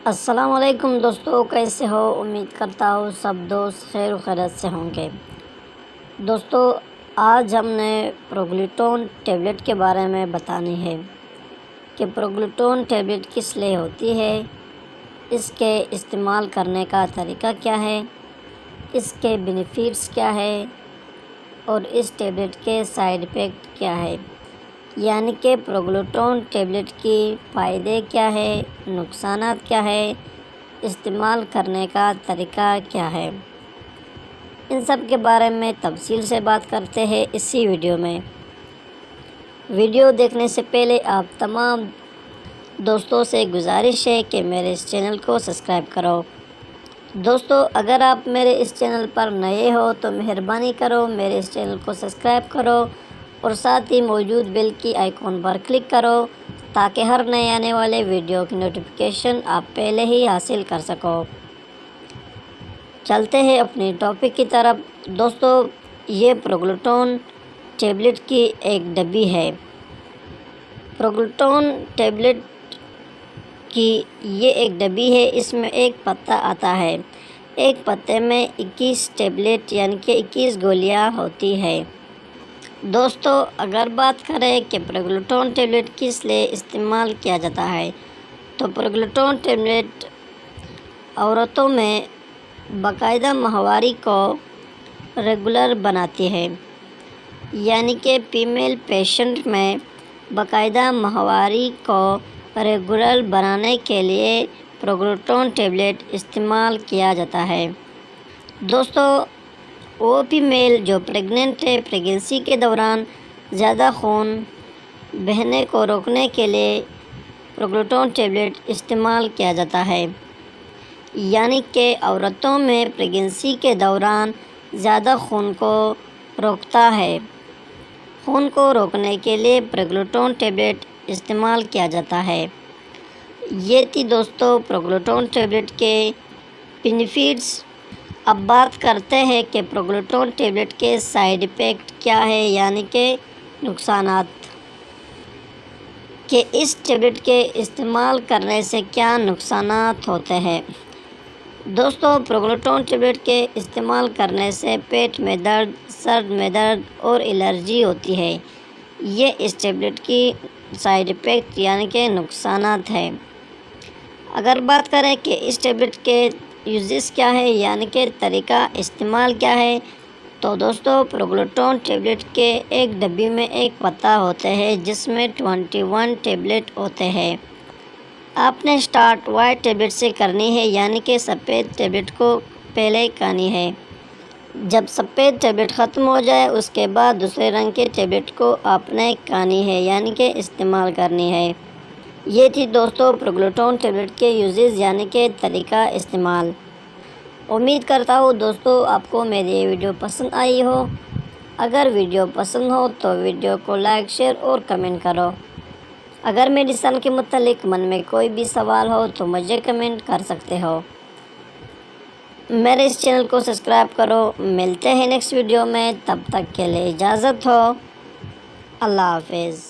السلام علیکم دوستو، کیسے ہو؟ امید کرتا ہوں سب دوست خیر و خیریت سے ہوں گے۔ دوستو، آج ہم نے پروگلیٹون ٹیبلٹ کے بارے میں بتانی ہے کہ پروگلیٹون ٹیبلٹ کس لیے ہوتی ہے، اس کے استعمال کرنے کا طریقہ کیا ہے، اس کے بینیفٹس کیا ہے اور اس ٹیبلٹ کے سائیڈ ایفیکٹ کیا ہے، یعنی کہ پروگلیٹون ٹیبلٹ کی فائدے کیا ہے، نقصانات کیا ہے، استعمال کرنے کا طریقہ کیا ہے، ان سب کے بارے میں تفصیل سے بات کرتے ہیں اسی ویڈیو میں۔ ویڈیو دیکھنے سے پہلے آپ تمام دوستوں سے گزارش ہے کہ میرے اس چینل کو سبسکرائب کرو۔ دوستو، اگر آپ میرے اس چینل پر نئے ہو تو مہربانی کرو میرے اس چینل کو سبسکرائب کرو اور ساتھ ہی موجود بیل کی آئیکن پر کلک کرو تاکہ ہر نئے آنے والے ویڈیو کی نوٹیفیکیشن آپ پہلے ہی حاصل کر سکو۔ چلتے ہیں اپنی ٹاپک کی طرف۔ دوستو، یہ پروگلیٹون ٹیبلٹ کی ایک ڈبی ہے۔ پروگلیٹون ٹیبلٹ کی یہ ایک ڈبی ہے، اس میں ایک پتا آتا ہے۔ ایک پتے میں 21 ٹیبلٹ یعنی کہ 21 گولیاں ہوتی ہے۔ دوستو، اگر بات کریں کہ پروگلیٹون ٹیبلٹ کس لیے استعمال کیا جاتا ہے تو پروگلیٹون ٹیبلٹ عورتوں میں باقاعدہ ماہواری کو ریگولر بناتی ہے، یعنی کہ فیمیل پیشنٹ میں باقاعدہ ماہواری کو ریگولر بنانے کے لیے پروگلیٹون ٹیبلٹ استعمال کیا جاتا ہے۔ دوستو، وہ فیمیل جو پریگننٹ ہے، پریگننسی کے دوران زیادہ خون بہنے کو روکنے کے لیے پروگلیٹون ٹیبلٹ استعمال کیا جاتا ہے، یعنی کہ عورتوں میں پریگننسی کے دوران زیادہ خون کو روکتا ہے۔ خون کو روکنے کے لیے پروگلیٹون ٹیبلٹ استعمال کیا جاتا ہے۔ یہ تھی دوستو پروگلیٹون ٹیبلٹ کے بینیفٹس۔ اب بات کرتے ہیں کہ پروگلیٹون ٹیبلٹ کے سائیڈ ایفیکٹ کیا ہے، یعنی کہ نقصانات، کہ اس ٹیبلٹ کے استعمال کرنے سے کیا نقصانات ہوتے ہیں۔ دوستو، پروگلیٹون ٹیبلٹ کے استعمال کرنے سے پیٹ میں درد، سر میں درد اور الرجی ہوتی ہے۔ یہ اس ٹیبلٹ کی سائیڈ ایفیکٹ یعنی کہ نقصانات ہیں۔ اگر بات کریں کہ اس ٹیبلٹ کے یوزز کیا ہے، یعنی کہ طریقہ استعمال کیا ہے، تو دوستو پروگلیٹون ٹیبلٹ کے ایک ڈبی میں ایک پتا ہوتا ہے جس میں 21 ٹیبلٹ ہوتے ہیں۔ آپ نے سٹارٹ وائٹ ٹیبلٹ سے کرنی ہے، یعنی کہ سفید ٹیبلٹ کو پہلے کھانی ہے۔ جب سفید ٹیبلٹ ختم ہو جائے اس کے بعد دوسرے رنگ کے ٹیبلٹ کو آپ نے کھانی ہے، یعنی کہ استعمال کرنی ہے۔ یہ تھی دوستو پروگلیٹون ٹیبلٹ کے یوزز یعنی کہ طریقہ استعمال۔ امید کرتا ہوں دوستو آپ کو میری یہ ویڈیو پسند آئی ہو۔ اگر ویڈیو پسند ہو تو ویڈیو کو لائک، شیئر اور کمنٹ کرو۔ اگر میڈیسن کے متعلق من میں کوئی بھی سوال ہو تو مجھے کمنٹ کر سکتے ہو۔ میرے اس چینل کو سبسکرائب کرو۔ ملتے ہیں نیکسٹ ویڈیو میں، تب تک کے لیے اجازت ہو۔ اللہ حافظ۔